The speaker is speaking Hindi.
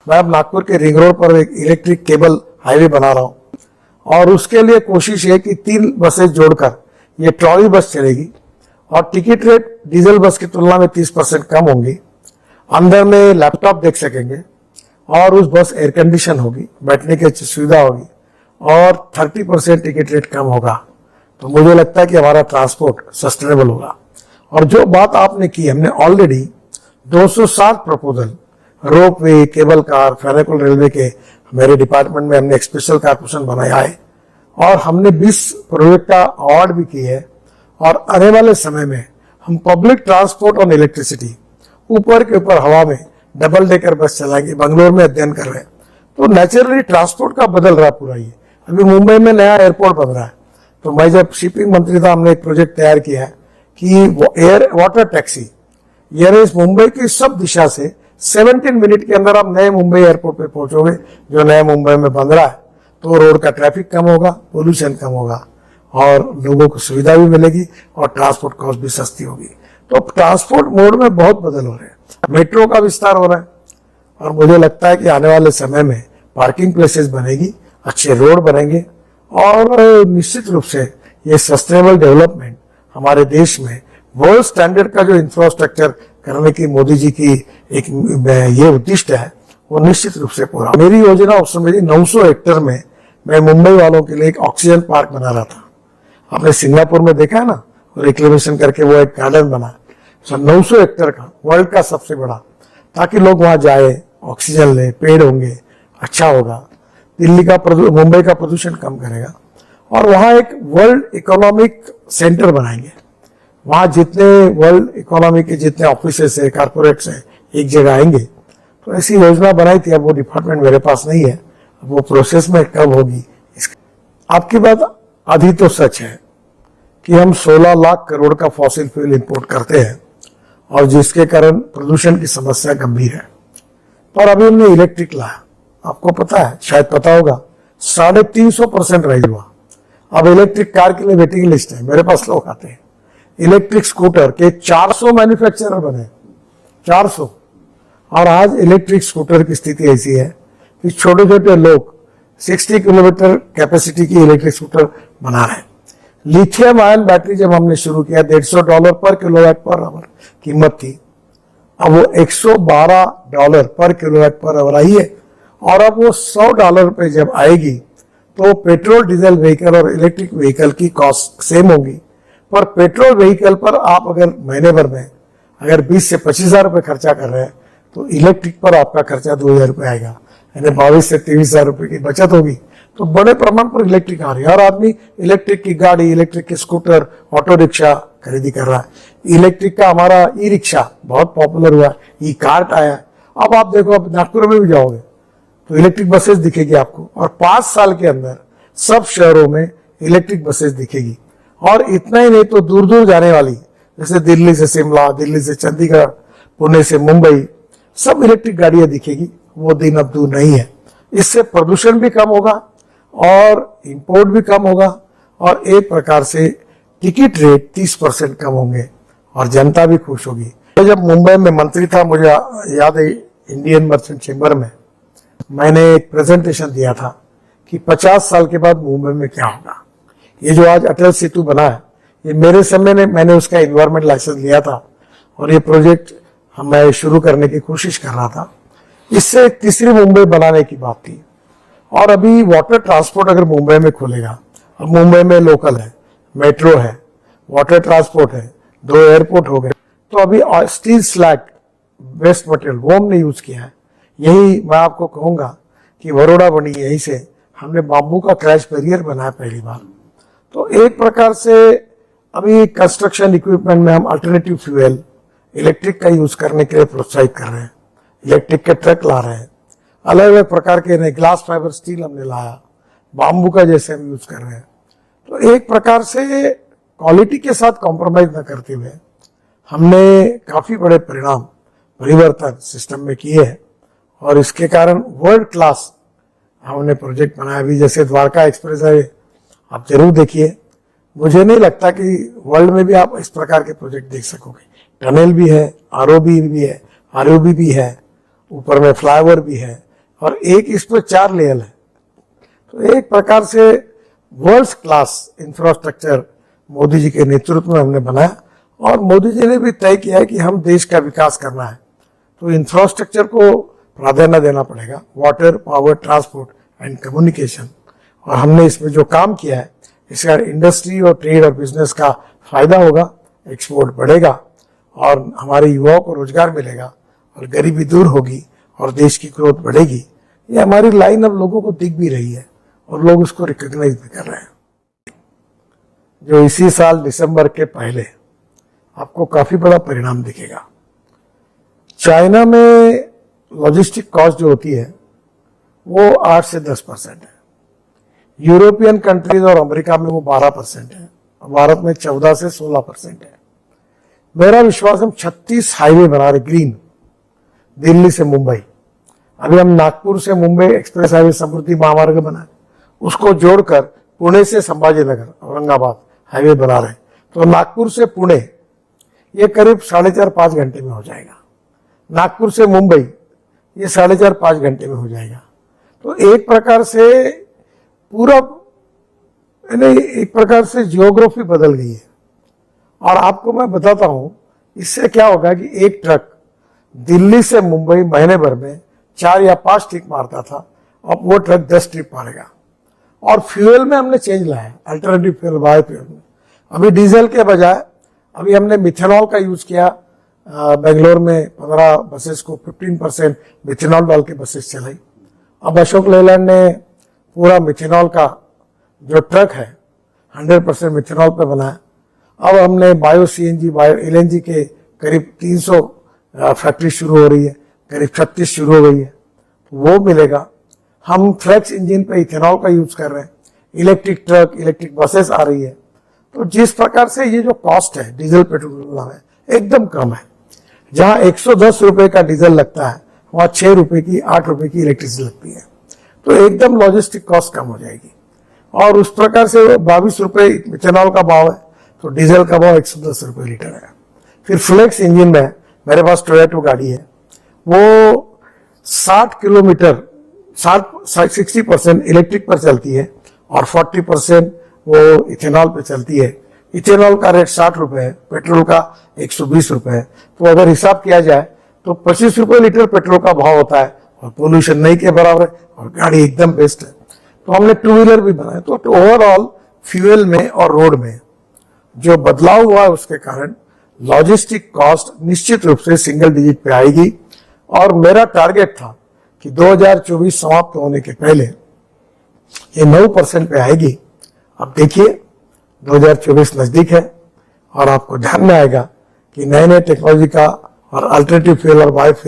मैं अब नागपुर के रिंग रोड पर एक इलेक्ट्रिक केबल हाईवे बना रहा हूँ और उसके लिए कोशिश है कि 3 बसें जोड़कर ये ट्रॉली बस चलेगी और टिकट रेट डीजल बस की तुलना में 30% कम होंगी। अंदर में लैपटॉप देख सकेंगे और उस बस एयर कंडीशन होगी, बैठने की अच्छी सुविधा होगी और 30% टिकट रेट कम होगा। तो मुझे लगता है कि हमारा ट्रांसपोर्ट सस्टेनेबल होगा। और जो बात आपने की, हमने ऑलरेडी 260 प्रपोजल रोप वे, केबल कार, फेनेकुलर रेलवे के मेरे डिपार्टमेंट में हमने एक स्पेशल कारपोरेशन बनाया है और हमने 20 प्रोजेक्ट का अवार्ड भी किया है। और आने वाले समय में हम पब्लिक ट्रांसपोर्ट और इलेक्ट्रिसिटी ऊपर के ऊपर हवा में डबल डेकर बस चलाएंगे। बंगलोर में अध्ययन कर रहे हैं तो नेचुरली ट्रांसपोर्ट का बदल रहा पूरा। ये अभी मुंबई में नया एयरपोर्ट बन रहा है, तो मैं जब शिपिंग मंत्री था हमने एक प्रोजेक्ट तैयार किया है कि एयर वाटर टैक्सी, यानी इस मुंबई की सब दिशा से 17 मिनट के अंदर आप नए मुंबई एयरपोर्ट पे पहुंचोगे जो नए मुंबई में बन रहा है। तो रोड का ट्रैफिक कम होगा, पोल्यूशन कम होगा और लोगों को सुविधा भी मिलेगी और ट्रांसपोर्ट कॉस्ट भी सस्ती होगी। तो ट्रांसपोर्ट मोड में बहुत बदल हो रहे हैं। मेट्रो का विस्तार हो रहा है और मुझे लगता है कि आने वाले समय में पार्किंग प्लेसेस बनेगी, अच्छे रोड बनेंगे और निश्चित रूप से ये सस्टेनेबल डेवलपमेंट हमारे देश में वर्ल्ड स्टैंडर्ड का जो इंफ्रास्ट्रक्चर करने की मोदी जी की एक ये उद्दिष्ट है वो निश्चित रूप से पूरा। मेरी योजना उस समय 900 हेक्टेयर में मैं मुंबई वालों के लिए एक ऑक्सीजन पार्क बना रहा था। आपने सिंगापुर में देखा है ना, रिक्लेमेशन करके वो एक गार्डन बना, 900 हेक्टेयर का, वर्ल्ड का सबसे बड़ा, ताकि लोग वहां जाए, ऑक्सीजन ले, पेड़ होंगे, अच्छा होगा, मुंबई का प्रदूषण कम करेगा। और वहां एक वर्ल्ड इकोनॉमिक सेंटर बनाएंगे। वहां जितने वर्ल्ड इकोनॉमी के जितने ऑफिसेस है, कारपोरेट्स है, एक जगह आएंगे। तो ऐसी योजना बनाई थी, अब वो डिपार्टमेंट मेरे पास नहीं है, अब वो प्रोसेस में कब होगी। आपकी बात आधी तो सच है कि हम 16 लाख करोड़ का फॉसिल फ्यूल इंपोर्ट करते हैं और जिसके कारण प्रदूषण की समस्या गंभीर है। पर अभी हमने इलेक्ट्रिक लाया, आपको पता है, शायद पता होगा, 350% राइज हुआ। अब इलेक्ट्रिक कार के लिए वेटिंग लिस्ट है, मेरे पास लोग आते हैं। इलेक्ट्रिक स्कूटर के 400 मैन्युफैक्चरर बने, 400। और आज इलेक्ट्रिक स्कूटर की स्थिति ऐसी है कि छोटे छोटे लोग 60 किलोमीटर कैपेसिटी की इलेक्ट्रिक स्कूटर बना रहे हैं। लिथियम आयन बैटरी जब हमने शुरू किया, $150 पर किलोवाट पर आवर कीमत थी, अब वो $112 पर किलोवाट पर आवर आई है। और अब वो $100 पे जब आएगी तो पेट्रोल डीजल व्हीकल और इलेक्ट्रिक व्हीकल की कॉस्ट सेम होगी। पर पेट्रोल व्हीकल पर आप अगर महीने भर में अगर 20 से 25 हजार रुपये खर्चा कर रहे हैं तो इलेक्ट्रिक पर आपका खर्चा 2000 रुपये आएगा, यानी 22 से 23 हजार रुपये की बचत होगी। तो बड़े प्रमाण पर इलेक्ट्रिक आ रही है और आदमी इलेक्ट्रिक की गाड़ी, इलेक्ट्रिक के स्कूटर, ऑटो रिक्शा खरीदी कर रहा है। इलेक्ट्रिक का हमारा ई रिक्शा बहुत पॉपुलर हुआ, ई कार्ट आया। अब आप देखो, अब नागपुर में भी जाओगे तो इलेक्ट्रिक बसेस दिखेगी आपको और 5 साल के अंदर सब शहरों में इलेक्ट्रिक बसेस दिखेगी। और इतना ही नहीं तो दूर दूर जाने वाली, जैसे दिल्ली से शिमला, दिल्ली से चंडीगढ़, पुणे से मुंबई, सब इलेक्ट्रिक गाड़ियां दिखेगी। वो दिन अब दूर नहीं है। इससे प्रदूषण भी कम होगा और इंपोर्ट भी कम होगा और एक प्रकार से टिकट रेट 30% कम होंगे और जनता भी खुश होगी। तो जब मुंबई में मंत्री था, मुझे याद है, इंडियन मर्चेंट चेंबर में मैंने एक प्रेजेंटेशन दिया था कि 50 साल के बाद मुंबई में क्या होगा। ये जो आज अटल सेतु बना है, ये मेरे समय में मैंने उसका एनवायरमेंट लाइसेंस लिया था और ये प्रोजेक्ट मैं शुरू करने की कोशिश कर रहा था। इससे एक तीसरी मुंबई बनाने की बात थी। और अभी वाटर ट्रांसपोर्ट अगर मुंबई में खुलेगा, अब मुंबई में लोकल है, मेट्रो है, वाटर ट्रांसपोर्ट है, 2 एयरपोर्ट हो गए, तो अभी स्टील स्लैग वेस्ट मटेरियल वो हमने यूज किया है। यही मैं आपको कहूंगा कि बड़ौदा बनी, यहीं से हमने बाम्बू का क्रैश बैरियर बनाया पहली बार। तो एक प्रकार से अभी कंस्ट्रक्शन इक्विपमेंट में हम अल्टरनेटिव फ्यूल इलेक्ट्रिक का यूज करने के लिए प्रोत्साहित कर रहे हैं। इलेक्ट्रिक के ट्रक ला रहे हैं, अलग अलग प्रकार के नए ग्लास फाइबर स्टील हमने लाया, बाम्बू का जैसे हम यूज कर रहे हैं। तो एक प्रकार से क्वालिटी के साथ कॉम्प्रोमाइज न करते हुए हमने काफी बड़े परिवर्तन सिस्टम में किए हैं और इसके कारण वर्ल्ड क्लास हमने प्रोजेक्ट बनाया। अभी जैसे द्वारका एक्सप्रेस है, आप जरूर देखिए। मुझे नहीं लगता कि वर्ल्ड में भी आप इस प्रकार के प्रोजेक्ट देख सकोगे। टनल भी है, आरओबी भी है, आरओबी भी है, ऊपर में फ्लाईओवर भी है, और एक इस पर 4 लेयर है। तो एक प्रकार से world class infrastructure Modi ji के नेतृत्व में हमने बनाया और मोदी जी ने भी तय किया है कि हम देश का विकास करना है तो इंफ्रास्ट्रक्चर को प्राधान्य देना पड़ेगा, water, power, transport and communication. और हमने इसमें जो काम किया है इसका इंडस्ट्री और ट्रेड और बिजनेस का फायदा होगा, एक्सपोर्ट बढ़ेगा और हमारे युवाओं को रोजगार मिलेगा और गरीबी दूर होगी और देश की ग्रोथ बढ़ेगी। ये हमारी लाइन अब लोगों को दिख भी रही है और लोग उसको रिकॉग्नाइज भी कर रहे हैं। जो इसी साल दिसंबर के पहले आपको काफी बड़ा परिणाम दिखेगा। चाइना में लॉजिस्टिक कॉस्ट जो होती है वो 8 से 10% है, यूरोपियन कंट्रीज और अमेरिका में वो 12% है, भारत में 14 से 16% है। मेरा विश्वास हम 36 हाईवे बना रहे ग्रीन, दिल्ली से मुंबई। अभी हम नागपुर से मुंबई एक्सप्रेस हाईवे समृद्धि महामार्ग बना है, उसको जोड़कर पुणे से संभाजीनगर औरंगाबाद हाईवे बना रहे। तो नागपुर से पुणे ये करीब 4.5-5 घंटे में हो जाएगा, नागपुर से मुंबई ये 4.5-5 घंटे में हो जाएगा। तो एक प्रकार से पूरा एक प्रकार से जियोग्राफी बदल गई है। और आपको मैं बताता हूं इससे क्या होगा कि एक ट्रक दिल्ली से मुंबई महीने भर में 4 या 5 ट्रिप मारता था, अब वो ट्रक 10 ट्रिप मारेगा। और फ्यूल में हमने चेंज लाया, अल्टरनेटिव फ्यूल, बायोफ्यूल में। अभी डीजल के बजाय अभी हमने मिथेनॉल का यूज किया। बेंगलोर में 15 बसेस को 15% मिथेनॉल डाल के बसेस चलाई। अब अशोक लेलैंड ने पूरा मिथेनॉल का जो ट्रक है 100% मिथेनॉल पे बनाया। अब हमने बायो सीएनजी, बायो एलएनजी के करीब 300 फैक्ट्री शुरू हो रही है, करीब 36 शुरू हो गई है, वो मिलेगा। हम फ्लेक्स इंजन पे इथेनॉल का यूज कर रहे हैं, इलेक्ट्रिक ट्रक, इलेक्ट्रिक बसेस आ रही है। तो जिस प्रकार से ये जो कॉस्ट है डीजल पेट्रोल में एकदम कम है, जहां 110 रुपए का डीजल लगता है वहां 6 रुपए की, 8 रुपए की इलेक्ट्रिसिटी लगती है। तो एकदम लॉजिस्टिक कॉस्ट कम हो जाएगी। और उस प्रकार से 22 रुपए इथेनॉल का भाव है तो डीजल का भाव 110 रुपए लीटर है। फिर फ्लेक्स इंजन में मेरे पास टोयोटा गाड़ी है, वो 60 किलोमीटर 60% इलेक्ट्रिक पर चलती है और 40% वो इथेनॉल पे चलती है। इथेनॉल का रेट 60 रुपए है, पेट्रोल का 120 रुपए है। तो अगर हिसाब किया जाए तो 25 रुपए लीटर पेट्रोल का भाव होता है और पोल्यूशन नहीं के बराबर है और गाड़ी एकदम बेस्ट है। तो हमने 2 व्हीलर भी बनाए। तो ओवरऑल फ्यूल में और रोड में जो बदलाव हुआ है उसके कारण लॉजिस्टिक कॉस्ट निश्चित रूप से सिंगल डिजिट पे आएगी। और मेरा टारगेट था कि 2024 समाप्त होने के पहले ये 9% पे आएगी। अब देखिए 2024 नजदीक है और आपको ध्यान में आएगा कि नए नए टेक्नोलॉजी का और अल्टरनेटिव फ्यूल और बायोफ्यूल